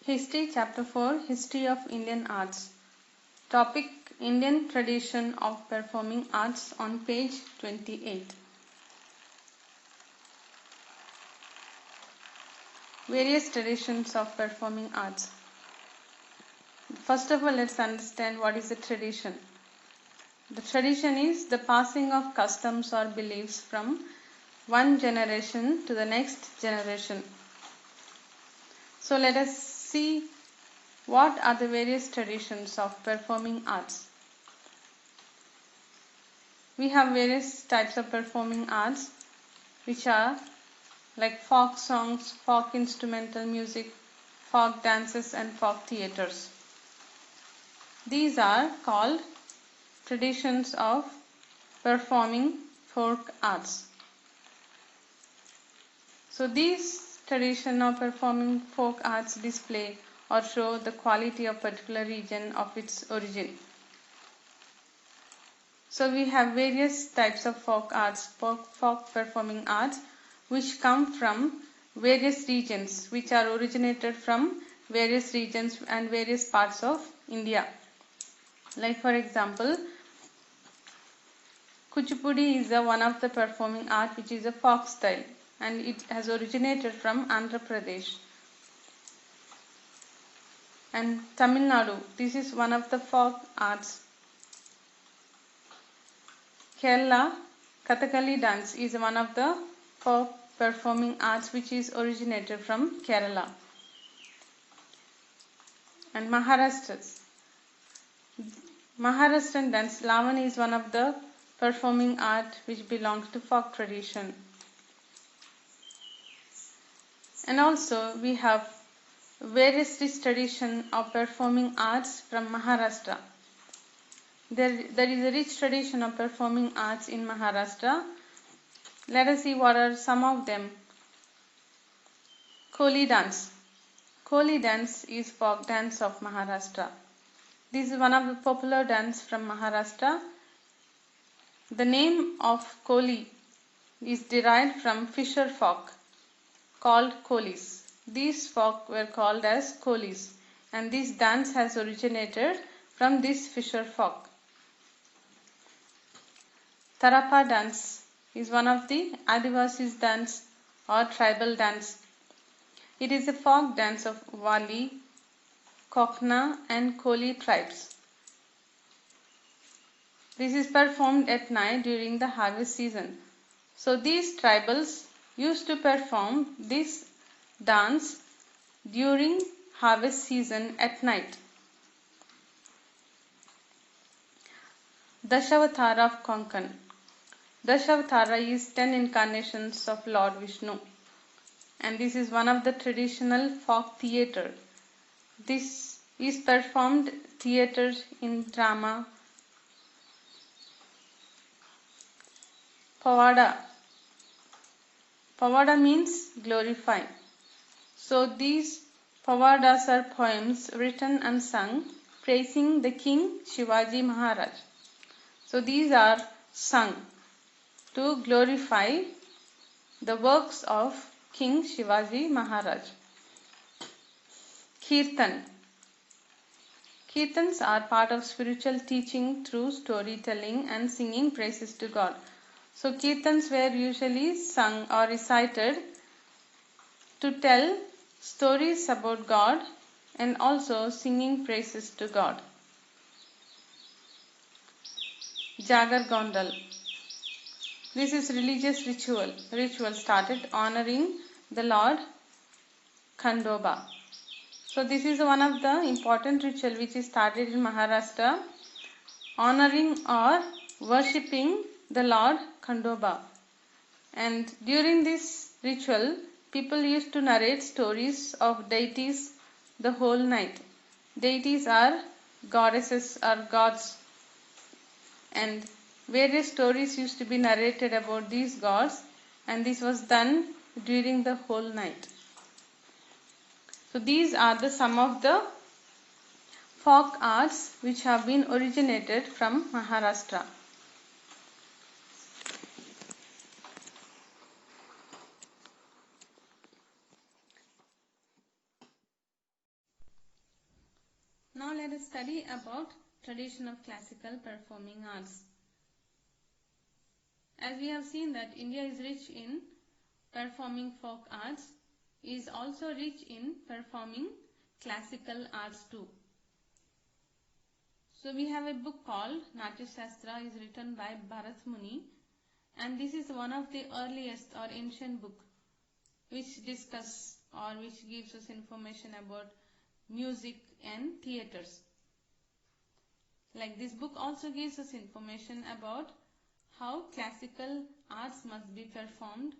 History Chapter 4 History of Indian Arts. Topic Indian Tradition of Performing Arts on page 28. Various traditions of performing arts. First of all, let's understand what is a tradition. The tradition is the passing of customs or beliefs from one generation to the next generation. So let us see what are the various traditions of performing arts. We have various types of performing arts which are like folk songs, folk instrumental music, folk dances and folk theatres. These are called traditions of performing folk arts. So these tradition of performing folk arts display or show the quality of particular region of its origin. So we have various types of folk arts, folk performing arts, which come from various regions, which are originated from various regions and various parts of India. Like for example, Kuchipudi is one of the performing art which is a folk style and it has originated from Andhra Pradesh. And Tamil Nadu, this is one of the folk arts. Kerala, Kathakali dance is one of the folk performing arts which is originated from Kerala. And Maharashtrian dance, Lavan is one of the performing art which belongs to folk tradition. And also we have various rich tradition of performing arts from Maharashtra. There is a rich tradition of performing arts in Maharashtra. Let us see what are some of them. Koli dance. Koli dance is folk dance of Maharashtra. This is one of the popular dance from Maharashtra. The name of Koli is derived from fisher folk called Kolis. These folk were called as Kolis and this dance has originated from this fisher folk. Tarapa dance is one of the Adivasis dance or tribal dance. It is a folk dance of Wali, Kokna and Koli tribes. This is performed at night during the harvest season. So these tribals used to perform this dance during harvest season at night. Dashavatara of Konkan. Dashavatara is 10 incarnations of Lord Vishnu and this is one of the traditional folk theatre. This is performed theatre in drama. Pavada. Pavada means glorify. So these Pavadas are poems written and sung praising the King Shivaji Maharaj. So these are sung to glorify the works of King Shivaji Maharaj. Kirtan. Kirtans are part of spiritual teaching through storytelling and singing praises to God. So kirtans were usually sung or recited to tell stories about God and also singing praises to God. Jagar Gondal. This is religious ritual started honoring the Lord Khandoba. So this is one of the important ritual which is started in Maharashtra, honoring or worshipping the Lord Khandoba. And during this ritual, people used to narrate stories of deities the whole night. Deities are goddesses or gods and various stories used to be narrated about these gods and this was done during the whole night. So these are some of the folk arts which have been originated from Maharashtra. let us study about tradition of classical performing arts. As we have seen that India is rich in performing folk arts, is also rich in performing classical arts too. So we have a book called Natya Shastra, is written by Bharat Muni, and this is one of the earliest or ancient book which discuss or which gives us information about music and theatres. Like this book also gives us information about how classical arts must be performed,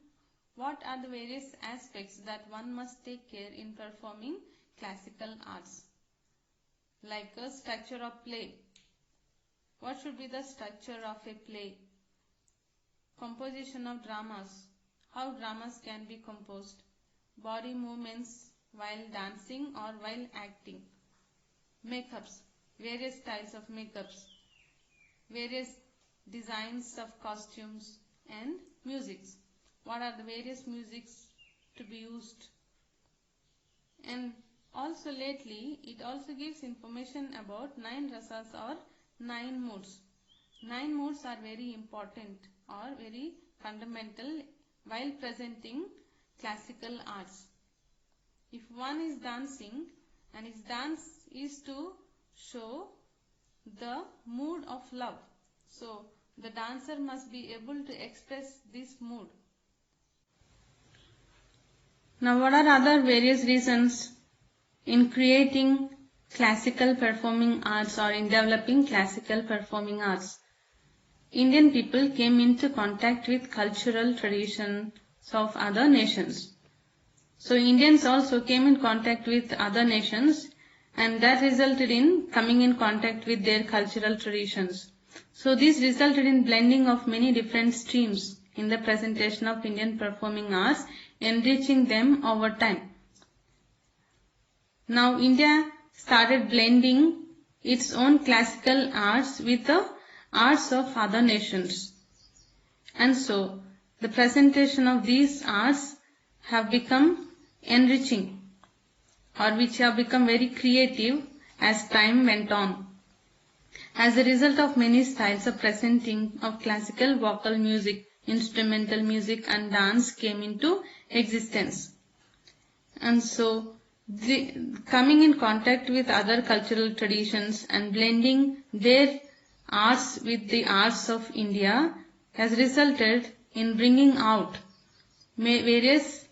what are the various aspects that one must take care in performing classical arts. Like a structure of play. What should be the structure of a play? Composition of dramas. How dramas can be composed. Body movements while dancing or while acting. Makeups. Various styles of makeups. Various designs of costumes and musics. What are the various musics to be used? And also lately, it also gives information about 9 rasas or 9 moods. 9 moods are very important or very fundamental while presenting classical arts. If one is dancing and his dance is to show the mood of love, so the dancer must be able to express this mood. Now, what are other various reasons in creating classical performing arts or in developing classical performing arts? Indian people came into contact with cultural traditions of other nations. So Indians also came in contact with other nations, and that resulted in coming in contact with their cultural traditions. So this resulted in blending of many different streams in the presentation of Indian performing arts, enriching them over time. Now India started blending its own classical arts with the arts of other nations. And so the presentation of these arts have become enriching, or which have become very creative as time went on. As a result of many styles of presenting of classical vocal music, instrumental music and dance came into existence. And so coming in contact with other cultural traditions and blending their arts with the arts of India has resulted in bringing out various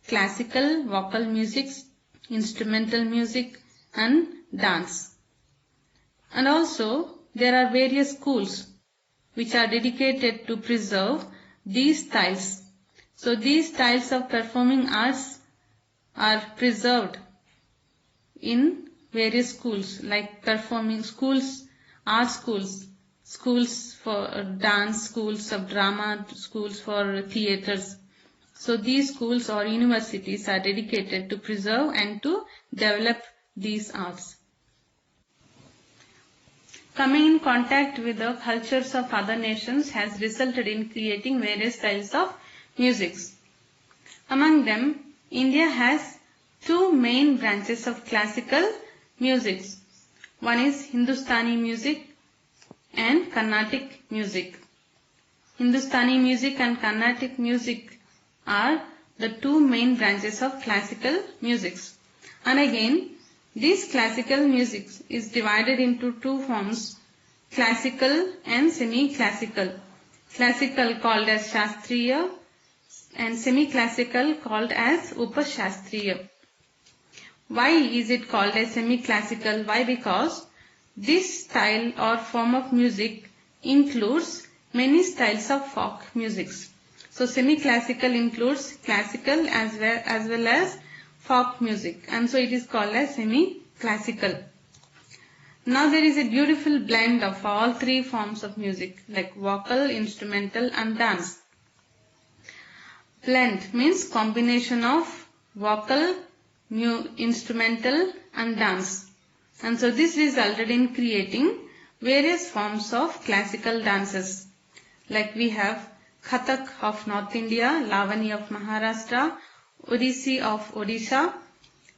classical vocal musics, instrumental music and dance. And also there are various schools which are dedicated to preserve these styles. So these styles of performing arts are preserved in various schools, like performing schools, art schools, schools for dance, schools of drama, schools for theatres. So these schools or universities are dedicated to preserve and to develop these arts. Coming in contact with the cultures of other nations has resulted in creating various styles of musics. Among them, India has 2 main branches of classical musics. One is Hindustani music and Carnatic music. Hindustani music and Carnatic music are the 2 main branches of classical musics. And again, this classical music is divided into 2 forms, classical and semi-classical. Classical called as Shastriya and semi-classical called as Upashastriya. Why is it called as semi-classical? Why? Because this style or form of music includes many styles of folk musics. So semi-classical includes classical as well as folk music, and so it is called as semi-classical. Now there is a beautiful blend of all 3 forms of music, like vocal, instrumental and dance. Blend means combination of vocal, instrumental and dance. And so this resulted in creating various forms of classical dances. Like we have Kathak of North India, Lavani of Maharashtra, Odissi of Odisha,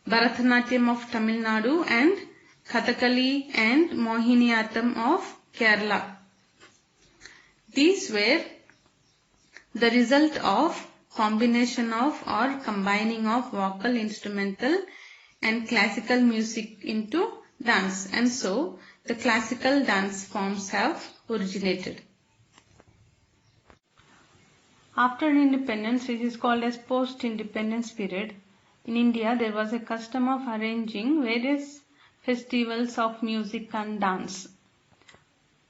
Bharatanatyam of Tamil Nadu and Kathakali and Mohiniyattam of Kerala. These were the result of combination of or combining of vocal, instrumental and classical music into dance, and so the classical dance forms have originated. After independence, which is called as post-independence period, in India there was a custom of arranging various festivals of music and dance.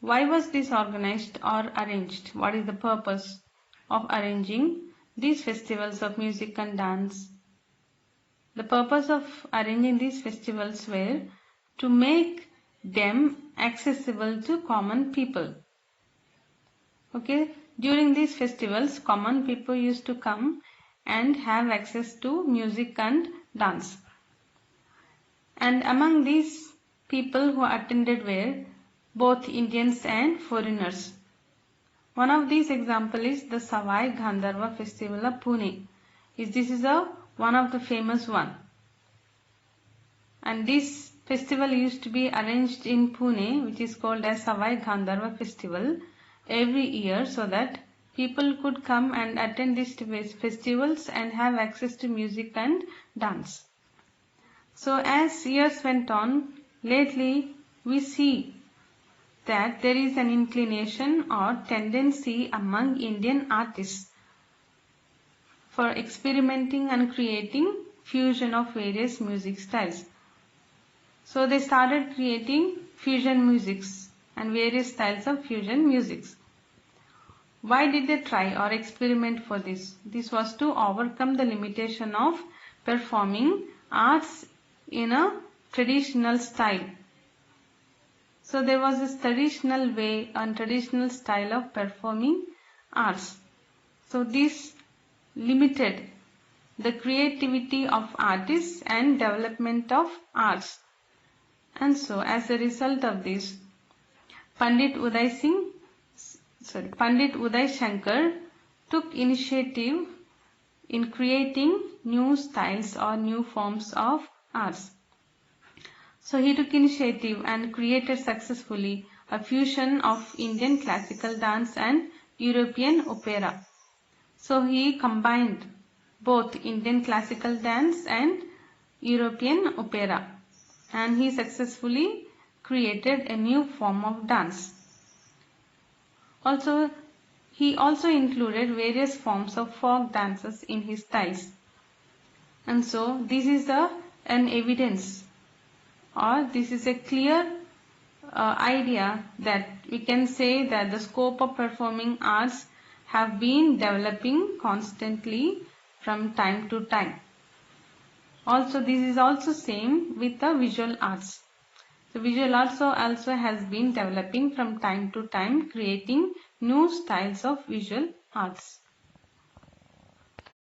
Why was this organized or arranged? What is the purpose of arranging these festivals of music and dance? The purpose of arranging these festivals were to make them accessible to common people. Okay, during these festivals, common people used to come and have access to music and dance. And among these people who attended were both Indians and foreigners. One of these examples is the Savai Gandharva festival of Pune. This is one of the famous one. And this festival used to be arranged in Pune, which is called as Savai Gandharva festival, every year, so that people could come and attend these festivals and have access to music and dance. So as years went on, lately we see that there is an inclination or tendency among Indian artists for experimenting and creating fusion of various music styles. So they started creating fusion musics and various styles of fusion musics. Why did they try or experiment for this? This was to overcome the limitation of performing arts in a traditional style. So there was this traditional way and traditional style of performing arts. So this limited the creativity of artists and development of arts. And so as a result of this, Pandit Uday Shankar took initiative in creating new styles or new forms of arts. So he took initiative and created successfully a fusion of Indian classical dance and European opera. So he combined both Indian classical dance and European opera, and he successfully created a new form of dance. He also included various forms of folk dances in his styles. And so this is an evidence, or this is a clear idea that we can say that the scope of performing arts have been developing constantly from time to time. Also, this is also same with the visual arts. The visual arts also has been developing from time to time, creating new styles of visual arts.